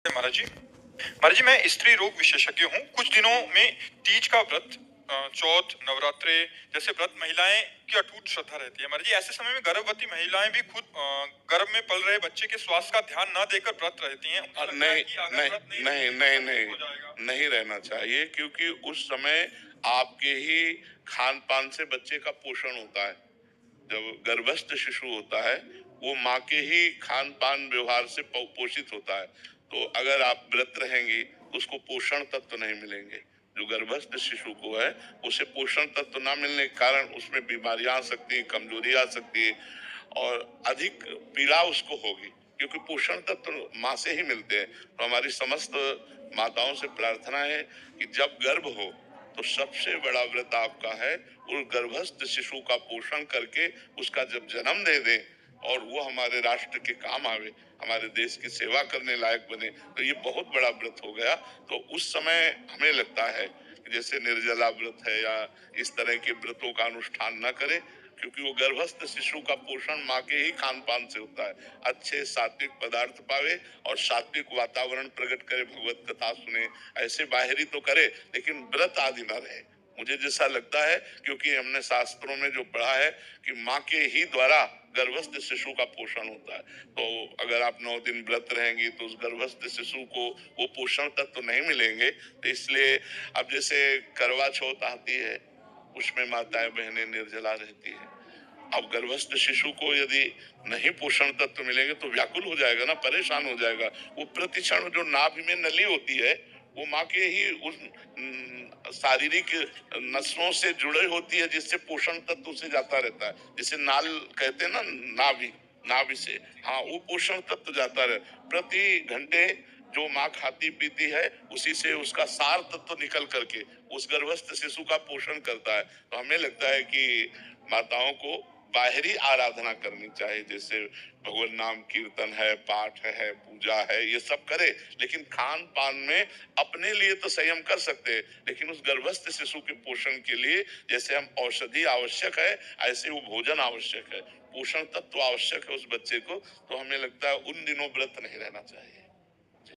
महाराज जी मैं स्त्री रोग विशेषज्ञ हूँ। कुछ दिनों में तीज का व्रत, चौथ, नवरात्रे जैसे व्रत महिलाएं की अटूट श्रद्धा रहती है। महाराज जी ऐसे समय में गर्भवती महिलाएं भी खुद गर्भ में पल रहे बच्चे के स्वास्थ्य का ध्यान न देकर व्रत रहती हैं। उनको लगता है नहीं कि अगर नहीं व्रत नहीं नहीं रखेंगे नहीं तो नहीं हो जाएगा। नहीं रहना चाहिए, क्योंकि उस समय आपके ही खान पान से बच्चे का पोषण होता है। जब गर्भस्थ शिशु होता है वो माँ के ही खान पान व्यवहार से पोषित होता है। तो अगर आप व्रत रहेंगी तो उसको पोषण तत्व नहीं मिलेंगे। जो गर्भस्थ शिशु को है उसे पोषण तत्व ना मिलने के कारण उसमें बीमारियां आ सकती है, कमजोरी आ सकती है और अधिक पीड़ा उसको होगी, क्योंकि पोषण तत्व माँ से ही मिलते हैं। तो हमारी समस्त माताओं से प्रार्थना है कि जब गर्भ हो तो सबसे बड़ा व्रत आपका है उस गर्भस्थ शिशु का पोषण करके उसका जब जन्म दे दें और वो हमारे राष्ट्र के काम आवे, हमारे देश की सेवा करने लायक बने, तो ये बहुत बड़ा व्रत हो गया। तो उस समय हमें लगता है कि जैसे निर्जला व्रत है या इस तरह के व्रतों का अनुष्ठान न करें, क्योंकि वो गर्भस्थ शिशु का पोषण माँ के ही खान पान से होता है। अच्छे सात्विक पदार्थ पावे और सात्विक वातावरण प्रकट करे, भगवत कथा सुने, ऐसे बाहरी तो करे लेकिन व्रत आदि न रहे। मुझे जैसा लगता है, क्योंकि हमने शास्त्रों में जो पढ़ा है कि माँ के ही द्वारा गर्भस्थ शिशु का पोषण होता है। तो अगर आप 9 दिन व्रत रहेंगी तो उस गर्भस्थ शिशु को वो पोषण तत्व तो नहीं मिलेंगे। तो इसलिए अब जैसे करवा चौथ आती है उसमें माताएं बहनें निर्जला रहती है। अब गर्भस्थ शिशु को यदि नहीं पोषण तत्व मिलेंगे तो व्याकुल हो जाएगा ना, परेशान हो जाएगा। वो प्रतिक्षण जो नाभि में नली होती है वो माँ के ही उस शारीरिक नसों से जुड़े होती है, जिससे पोषण तत्व से जाता रहता है। जिसे नाल कहते हैं ना, नाभि, नाभि से हाँ वो पोषण तत्व जाता रहे। प्रति घंटे जो माँ खाती पीती है उसी से उसका सार तत्व निकल करके उस गर्भस्थ शिशु का पोषण करता है। तो हमें लगता है कि माताओं को बाहरी आराधना करनी चाहिए, जैसे भगवान नाम कीर्तन है, पाठ है, पूजा है, ये सब करे, लेकिन खान पान में अपने लिए तो संयम कर सकते हैं, लेकिन उस गर्भस्थ शिशु के पोषण के लिए जैसे हम औषधि आवश्यक है ऐसे वो भोजन आवश्यक है, पोषण तत्व आवश्यक है उस बच्चे को। तो हमें लगता है उन दिनों व्रत नहीं रहना चाहिए।